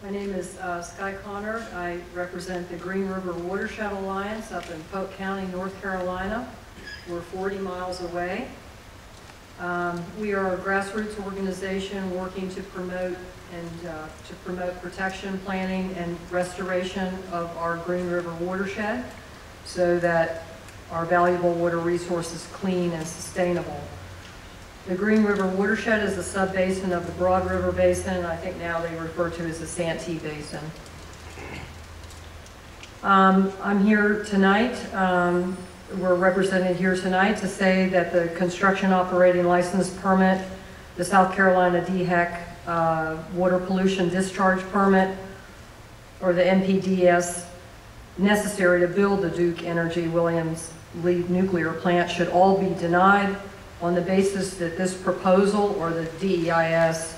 My name is Schuyler Conard. I represent the Green River Watershed Alliance up in Polk County, North Carolina. We're 40 miles away. We are a grassroots organization working to promote protection, planning, and restoration of our Green River watershed so that our valuable water resource is clean and sustainable. The Green River watershed is a sub-basin of the Broad River Basin. I think now they refer to as the Santee Basin. I'm here tonight. We're represented here tonight to say that the construction operating license permit, the South Carolina DHEC water pollution discharge permit, or the NPDES, necessary to build the Duke Energy Williams Lee nuclear plant should all be denied on the basis that this proposal, or the DEIS,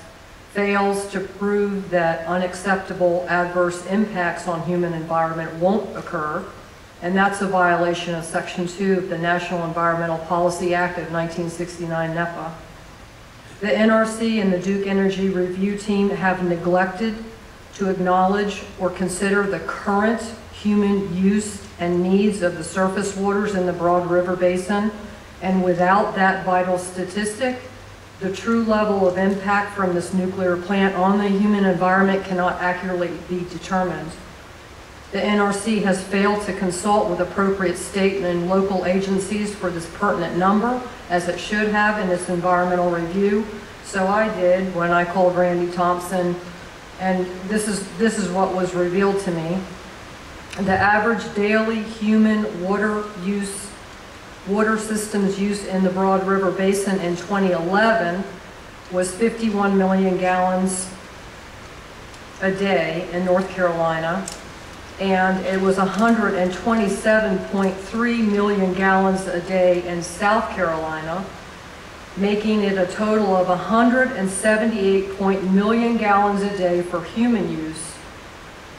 fails to prove that unacceptable adverse impacts on human environment won't occur, and that's a violation of Section 2 of the National Environmental Policy Act of 1969 NEPA. The NRC and the Duke Energy Review Team have neglected to acknowledge or consider the current human use and needs of the surface waters in the Broad River Basin, and without that vital statistic, the true level of impact from this nuclear plant on the human environment cannot accurately be determined. The NRC has failed to consult with appropriate state and local agencies for this pertinent number, as it should have in its environmental review. So I did when I called Randy Thompson, and this is what was revealed to me. The average daily human water systems use in the Broad River Basin in 2011 was 51 million gallons a day in North Carolina, and it was 127.3 million gallons a day in South Carolina, making it a total of 178 million gallons a day for human use.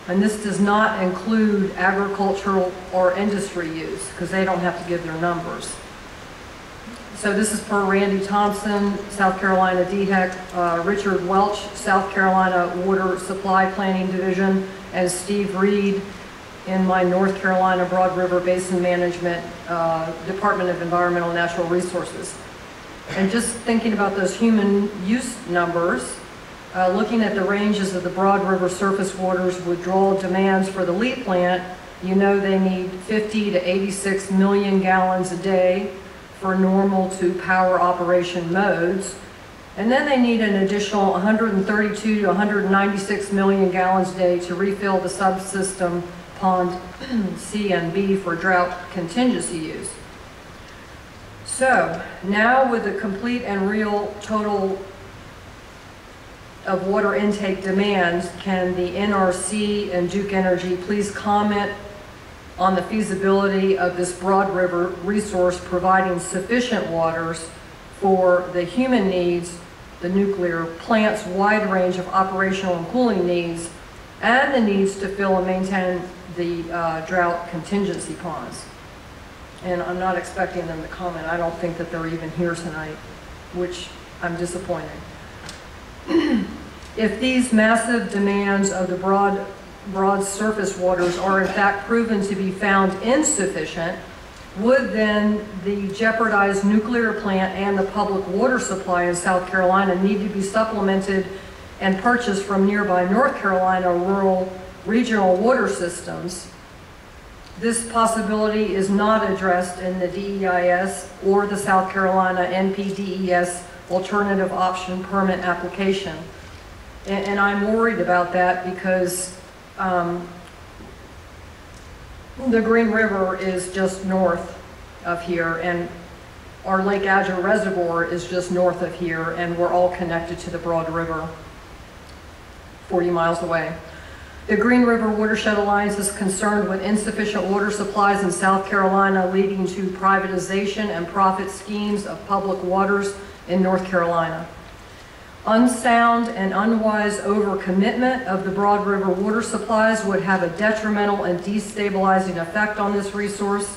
And this does not include agricultural or industry use, because they don't have to give their numbers. So this is per Randy Thompson, South Carolina DHEC, Richard Welch, South Carolina Water Supply Planning Division, and Steve Reed in my North Carolina Broad River Basin Management Department of Environmental and Natural Resources. And just thinking about those human use numbers, looking at the ranges of the Broad River surface waters withdrawal demands for the Lee plant, you know they need 50 to 86 million gallons a day for normal to power operation modes. And then they need an additional 132 to 196 million gallons a day to refill the subsystem pond C and B for drought contingency use. So now, with the complete and real total of water intake demands, can the NRC and Duke Energy please comment on the feasibility of this Broad River resource providing sufficient waters for the human needs, the nuclear plant's wide range of operational and cooling needs, and the needs to fill and maintain the drought contingency ponds? And I'm not expecting them to comment. I don't think that they're even here tonight, which I'm disappointed. If these massive demands of the broad surface waters are in fact proven to be found insufficient, would then the jeopardized nuclear plant and the public water supply in South Carolina need to be supplemented and purchased from nearby North Carolina rural regional water systems? This possibility is not addressed in the DEIS or the South Carolina NPDES alternative option permit application. And I'm worried about that because the Green River is just north of here, and our Lake Adger Reservoir is just north of here, and we're all connected to the Broad River 40 miles away. The Green River Watershed Alliance is concerned with insufficient water supplies in South Carolina, leading to privatization and profit schemes of public waters in North Carolina. Unsound and unwise overcommitment of the Broad River water supplies would have a detrimental and destabilizing effect on this resource.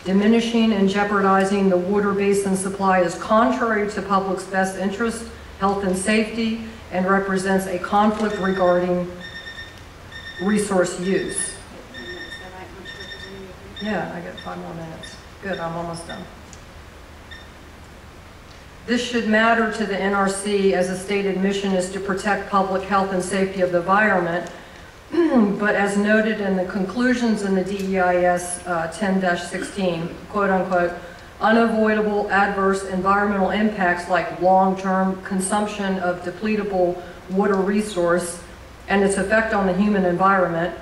Diminishing and jeopardizing the water basin supply is contrary to public's best interest, health and safety, and represents a conflict regarding resource use. Yeah, I got 5 more minutes. Good, I'm almost done. This should matter to the NRC as the stated mission is to protect public health and safety of the environment. But as noted in the conclusions in the DEIS 10-16, quote unquote, unavoidable adverse environmental impacts like long-term consumption of depletable water resource and its effect on the human environment,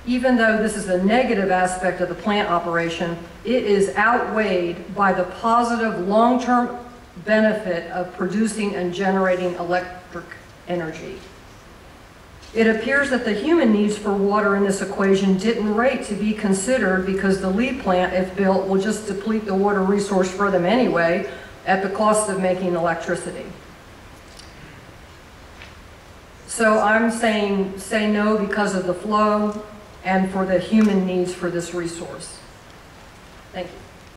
even though this is a negative aspect of the plant operation, it is outweighed by the positive long-term benefit of producing and generating electric energy. It appears that the human needs for water in this equation didn't rate to be considered because the Lee plant, if built, will just deplete the water resource for them anyway at the cost of making electricity. So I'm saying say no because of the flow and for the human needs for this resource. Thank you.